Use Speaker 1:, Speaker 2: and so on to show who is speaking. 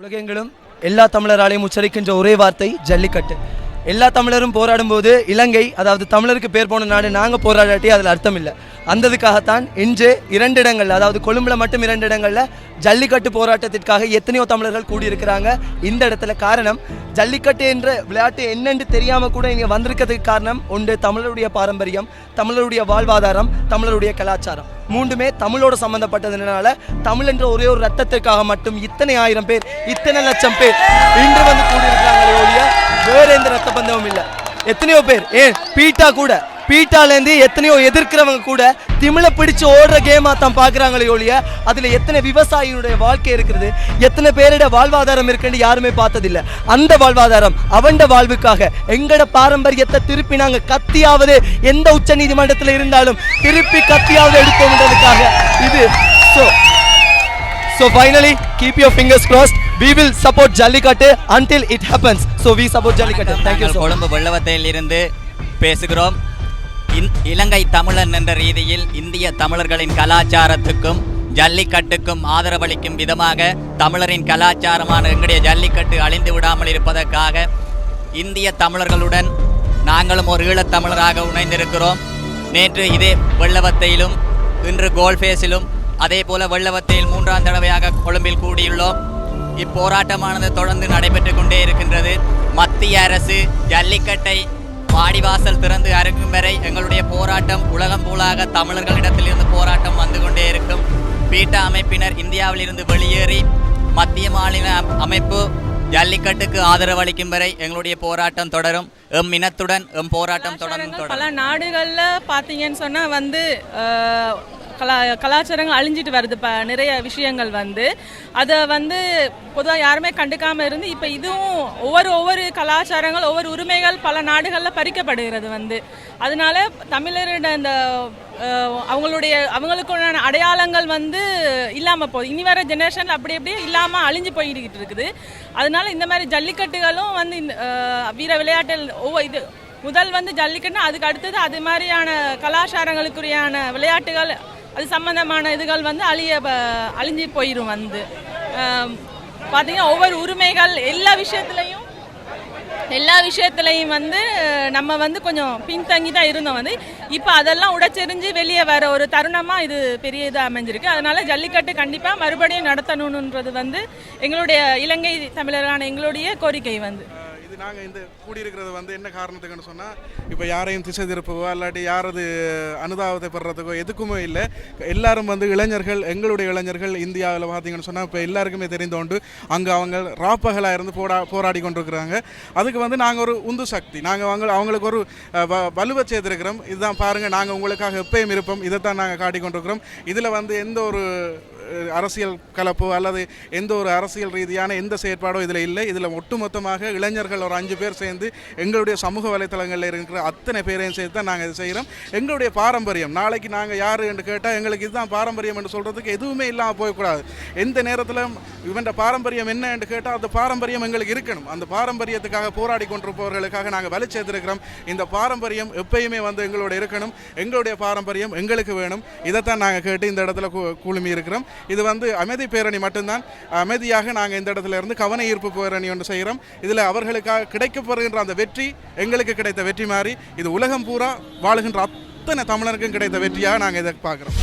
Speaker 1: உலகெங்கிலும் எல்லா தமிழராலையும் உச்சரிக்கின்ற ஒரே வார்த்தை ஜல்லிக்கட்டு. எல்லா தமிழரும் போராடும் போது இலங்கை, அதாவது தமிழருக்கு பேர் போன நாடு, நாங்கள் போராடாட்டி அதில் அர்த்தம் இல்லை. அந்ததுக்காகத்தான் இன்று 2 இடங்கள், அதாவது கொழும்புல மட்டும் 2 இடங்களில் ஜல்லிக்கட்டு போராட்டத்திற்காக எத்தனையோ தமிழர்கள் கூடியிருக்கிறாங்க. இந்த இடத்துல காரணம், ஜல்லிக்கட்டு என்ற விளையாட்டு என்னென்று தெரியாமல் கூட இங்கே வந்திருக்கிறதுக்கு காரணம் ஒன்று, தமிழருடைய பாரம்பரியம், தமிழருடைய வாழ்வாதாரம், தமிழருடைய கலாச்சாரம், மூன்றுமே தமிழோடு சம்பந்தப்பட்டதுனால தமிழ் என்ற ஒரே ஒரு ரத்தத்திற்காக மட்டும் இத்தனை 1000 பேர், இத்தனை லட்சம் பேர் இன்று வந்து கூடியிருக்கிறாங்களே ஒழிய வேற எந்த ரத்த பந்தமும் இல்லை. எத்தனையோ பேர், ஏன் பீட்டாலேருந்து எத்தனையோ எதிர்க்கிறவங்க கூட திமிழை பிடிச்சு ஓடுற கேமா தான் பார்க்குறாங்களே ஒழிய அதில் எத்தனை விவசாயினுடைய வாழ்க்கை இருக்கிறது, எத்தனை பேரோட வாழ்வாதாரம் இருக்குன்னு யாருமே பார்த்ததில்லை. அந்த வாழ்வாதாரம், அவண்ட வாழ்வுக்காக எங்களோட பாரம்பரியத்தை திருப்பி நாங்கள் கத்தியாவது எந்த உச்ச நீதிமன்றத்தில் இருந்தாலும் திருப்பி கத்தியாவது எடுப்போம்ன்றதுக்காக இது. So finally, keep your fingers crossed. We will support Jallikattu until it happens. So we support Jallikattu. Thank you so much.
Speaker 2: Colombo வெள்ளவத்தையிலிருந்து பேசுகிறோம். இலங்கை தமிழன் என்ற ரீதியில் இந்திய தமிழர்களின் கலாச்சாரத்துக்கும் ஜல்லிக்கட்டுக்கும் ஆதரவளிக்கும் விதமாக தமிழரின் கலாச்சாரமான எங்களுடைய ஜல்லிக்கட்டு அழிந்து விடாமல் இருப்பதற்காக இந்திய தமிழர்களுடன் நாங்களும் ஒரு ஈழத்தமிழராக இணைந்திருக்கிறோம். நேற்று இதே வெள்ளவத்தையிலும், இன்று கோல்ஃபேஸிலும், அதே போல வெள்ளவத்தையில் 3ஆம் தடவையாக கொழும்பில் கூடியுள்ளோம். இப்போராட்டமானது தொடர்ந்து நடைபெற்று கொண்டே இருக்கின்றது. மத்திய அரசு ஜல்லிக்கட்டை வாடிவாசல் திறந்து அருகும் வரை எங்களுடைய போராட்டம் உலகம் போலாக தமிழர்களிடத்திலிருந்து போராட்டம் வந்து கொண்டே இருக்கும். பீட்டா அமைப்பினர் இந்தியாவிலிருந்து வெளியேறி மத்திய மாநில அமைப்பு ஜல்லிக்கட்டுக்கு ஆதரவளிக்கும் வரை எங்களுடைய போராட்டம் தொடரும். எம் இனத்துடன் எம் போராட்டம் தொடரும்.
Speaker 3: பல நாடுகளில் பார்த்தீங்கன்னு சொன்னால் கலாச்சாரங்கள் அழிஞ்சிட்டு வருது. நிறைய விஷயங்கள் அதை பொதுவாக யாருமே கண்டுக்காமல் இருந்து இப்போ இதுவும் ஒவ்வொரு கலாச்சாரங்கள், ஒவ்வொரு உரிமைகள் பல நாடுகளில் பறிக்கப்படுகிறது. அதனால தமிழரோட இந்த அவங்களுக்குள்ளான அடையாளங்கள் இல்லாமல் போகுது. இனி வர ஜெனரேஷன் அப்படி இல்லாமல் அழிஞ்சு போய்கிட்டு இருக்குது. அதனால இந்த மாதிரி ஜல்லிக்கட்டுகளும் வீர விளையாட்டில் இது முதல் ஜல்லிக்கட்டு, அதுக்கு அடுத்தது அது மாதிரியான கலாச்சாரங்களுக்குரியான விளையாட்டுகள், அது சம்பந்தமான இதுகள் அழிஞ்சு போயிடும். பார்த்தீங்கன்னா ஒவ்வொரு உரிமைகள் எல்லா விஷயத்துலையும் நம்ம கொஞ்சம் பின்தங்கி தான் இருந்தோம். இப்போ அதெல்லாம் உடைச்செறிஞ்சு வெளியே வர ஒரு தருணமாக இது பெரிய இதாக அமைஞ்சிருக்கு. அதனால ஜல்லிக்கட்டு கண்டிப்பாக மறுபடியும் நடத்தணுன்றது எங்களுடைய இலங்கை தமிழரான எங்களுடைய கோரிக்கை.
Speaker 4: இது நாங்கள் இந்த கூடியிருக்கிறது என்ன காரணத்துக்குன்னு சொன்னால், இப்போ யாரையும் திசை திருப்பவோ இல்லாட்டி யாரது அனுதாபத்தை பெறுறதுக்கோ எதுக்குமே இல்லை. எல்லாரும் இளைஞர்கள், எங்களுடைய இளைஞர்கள் இந்தியாவில் பார்த்தீங்கன்னு சொன்னால் இப்போ எல்லாருக்குமே தெரிந்தோண்டு அங்கே அவங்க ராப்பகலாக இருந்து போராடி கொண்டிருக்கிறாங்க. அதுக்கு நாங்கள் ஒரு உந்து சக்தி, நாங்கள் அவங்களுக்கு ஒரு வலுவை சேர்த்துருக்கிறோம். இதுதான் பாருங்கள், நாங்கள் உங்களுக்காக எப்பயும் இருப்போம், இதைத்தான் நாங்கள் காட்டி கொண்டிருக்கிறோம். இதில் எந்த ஒரு அரசியல் கலப்போ அல்லது எந்த ஒரு அரசியல் ரீதியான எந்த செயற்பாடோ இதில் இல்லை. இதில் ஒட்டுமொத்தமாக இளைஞர்கள் ஒரு 5 பேர் சேர்ந்து எங்களுடைய சமூக வலைத்தளங்களில் இருக்கிற அத்தனை பேரையும் சேர்த்து தான் நாங்கள் இது செய்கிறோம். எங்களுடைய பாரம்பரியம், நாளைக்கு நாங்கள் யார் என்று கேட்டால் எங்களுக்கு இதுதான் பாரம்பரியம் என்று சொல்கிறதுக்கு எதுவுமே இல்லாமல் போகக்கூடாது. எந்த நேரத்தில் இவன் பாரம்பரியம் என்ன என்று கேட்டால் அந்த பாரம்பரியம் எங்களுக்கு இருக்கணும். அந்த பாரம்பரியத்துக்காக போராடி கொண்டிருப்பவர்களுக்காக நாங்கள் வலி சேர்த்திருக்கிறோம். இந்த பாரம்பரியம் எப்பயுமே எங்களோட இருக்கணும். எங்களுடைய பாரம்பரியம் எங்களுக்கு வேணும். இதைத்தான் நாங்கள் கேட்டு இந்த இடத்துல குழுமி இருக்கிறோம். இது அமைதி பேரணி மட்டும்தான். அமைதியாக நாங்கள் இந்த இடத்துல இருந்து கவன ஈர்ப்பு பேரணி ஒன்று செய்கிறோம். இதில் அவர்களுக்காக கிடைக்கப்படுகின்ற அந்த வெற்றி எங்களுக்கு கிடைத்த வெற்றி மாதிரி இது உலகம் பூரா வாழுகின்ற அத்தனை தமிழருக்கும் கிடைத்த வெற்றியாக நாங்கள் இதை பார்க்குறோம்.